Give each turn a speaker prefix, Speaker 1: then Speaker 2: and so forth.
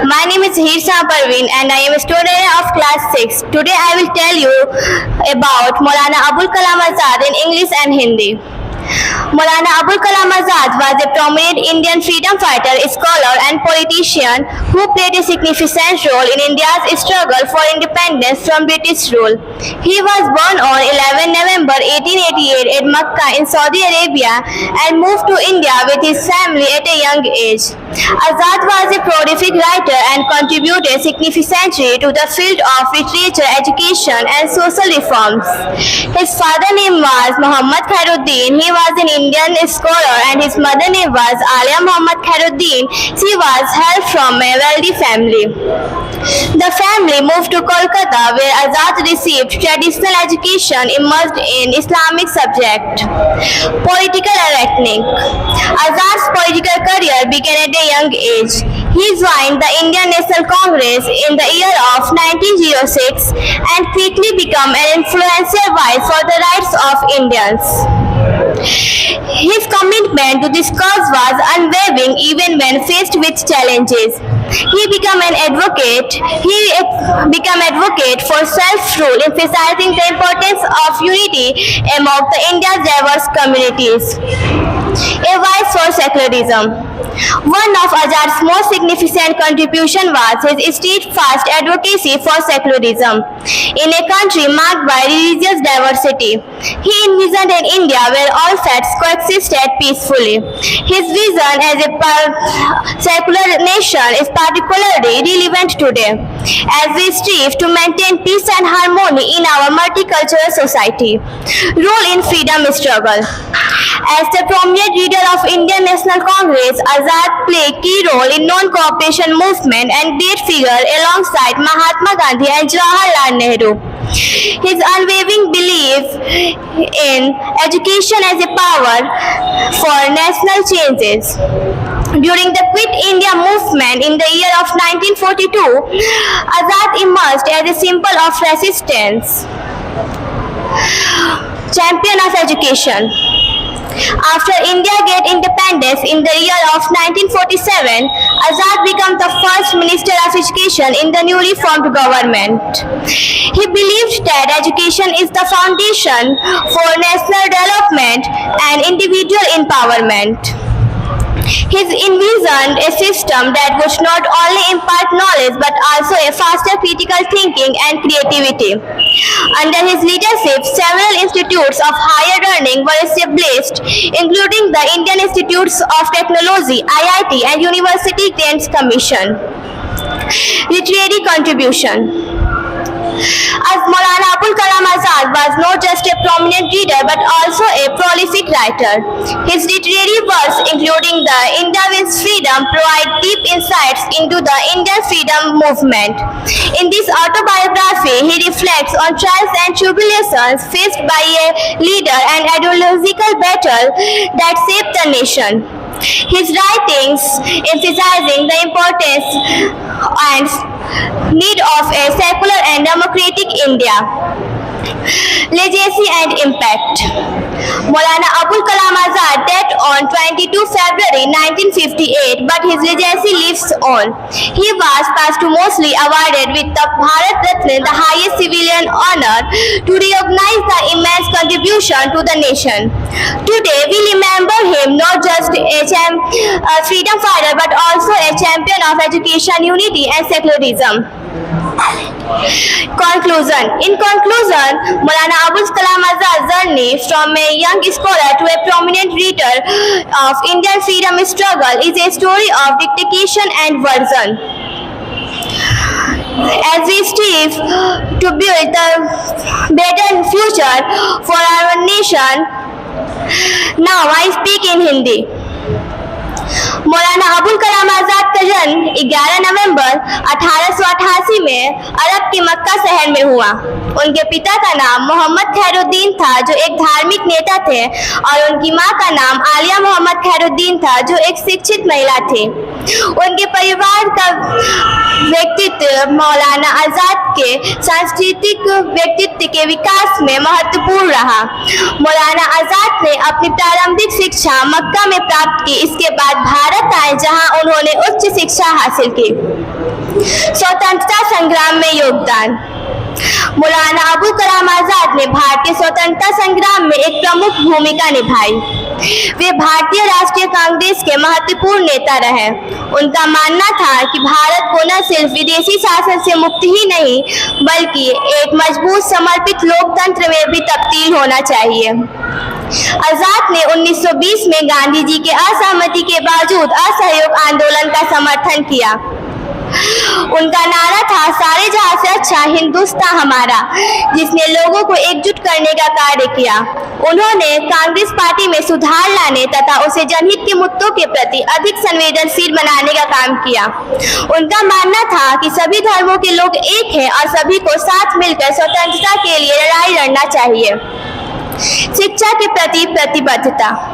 Speaker 1: My name is Hirsa Parveen and I am a student of class 6. Today I will tell you about Maulana Abul Kalam Azad in English and Hindi. Maulana Abul Kalam Azad was a prominent Indian freedom fighter, scholar and politician who played a significant role in India's struggle for independence from British rule. He was born on 11 November 1888 in Makkah in Saudi Arabia and moved to India with his family at a young age. Azad was a prolific writer and contributed significantly to the field of literature, education and social reforms. His father name was Muhammad Khairuddin. He was an Indian scholar and his mother name was Alia Muhammad Khairuddin. She was hailed from a wealthy family. The family moved to Kolkata where Azad received traditional education immersed in Islamic subject. Political awakening. Azad's political career began at a young age. He joined the Indian National Congress in the year of 1906 and quickly became an influential voice for the rights of Indians. His commitment to this cause was unwavering even when faced with challenges. He became an advocate. For self-rule, emphasizing the importance of unity among the India's diverse communities. A voice for secularism. One of Azad's most significant contributions was his steadfast advocacy for secularism in a country marked by religious diversity. He envisioned an India where all faiths coexisted peacefully. His vision as a secular nation is particularly relevant today, as we strive to maintain peace and harmony in our multicultural society. Role in freedom struggle. As the prominent leader of Indian National Congress, Azad played a key role in non-cooperation movement and great figure alongside Mahatma Gandhi and Jawaharlal Nehru. His unwavering belief in education as a power for national changes. During the Quit India movement in the year of 1942, Azad emerged as a symbol of resistance. Champion of education. After India gained independence in the year of 1947, Azad became the first Minister of Education in the newly formed government. He believed that education is the foundation for national development and individual empowerment. He envisioned a system that would not only impart knowledge but also a faster critical thinking and creativity. Under his leadership, several institutes of higher learning were established, including the Indian Institutes of Technology (IIT) and University Grants Commission. Literary contribution. As Maulana Abul Kalam Azad was not just a prominent reader but also a prolific writer. His literary works, including the India Wins Freedom, provide deep insights into the Indian freedom movement. In this autobiography, he reflects on trials and tribulations faced by a leader and ideological battle that shaped the nation. His writings emphasizing the importance and need of a secular and democratic India. Legacy and impact. Maulana Abul Kalam Azad died on 22 February 1958, but his legacy lives on. He was posthumously awarded with the Bharat Ratna, the highest civilian honor, to recognize the immense contribution to the nation. Today, we remember him not just a freedom fighter, but also a champion of education, unity, and secularism. Conclusion. In conclusion, Maulana Abul Kalam Azad's journey from a young scholar to a prominent leader of Indian freedom struggle is a story of dedication and vision. As we strive to build a better future for our nation, now I speak in Hindi. Maulana Abul Kalam Azad का जन्म 11 नवंबर 1888 में अरब के मक्का शहर में हुआ। उनके पिता का नाम मोहम्मद खैरुद्दीन था जो एक धार्मिक नेता थे और उनकी मां का नाम आलिया मोहम्मद खैरुद्दीन था जो एक शिक्षित महिला थी। उनके परिवार का व्यक्तित्व मौलाना आजाद के सांस्कृतिक व्यक्तित्व के विकास में महत्वपूर्ण रहा। मौलाना आजाद ने अपनी प्रारंभिक शिक्षा मक्का में प्राप्त की। इसके बाद भारत आए है जहां उन्होंने उच्च शिक्षा हासिल की। स्वतंत्रता संग्राम में योगदान। मौलाना अबुल कलाम आजाद ने भारतीय स्वतंत्रता संग्राम में एक प्रमुख भूमिका निभाई। वे भारतीय राष्ट्रीय कांग्रेस के महत्वपूर्ण नेता रहे। उनका मानना था कि भारत को न सिर्फ विदेशी शासन से मुक्ति ही नहीं बल्कि एक मजबूत समर्पित लोकतंत्र में भी तब्दील होना चाहिए। आजाद ने 1920 में गांधी जी के असहमति के बावजूद असहयोग आंदोलन का समर्थन किया। उनका नारा था सारे जहां से अच्छा हिंदुस्तान हमारा, जिसने लोगों को एकजुट करने का कार्य किया। उन्होंने कांग्रेस पार्टी में सुधार लाने तथा उसे जनहित के मुद्दों के प्रति अधिक संवेदनशील बनाने का काम किया। उनका मानना था कि सभी धर्मों के लोग एक हैं और सभी को साथ मिलकर स्वतंत्रता के लिए लड़ाई लड़ना चाहिए। शिक्षा के प्रति प्रतिबद्धता।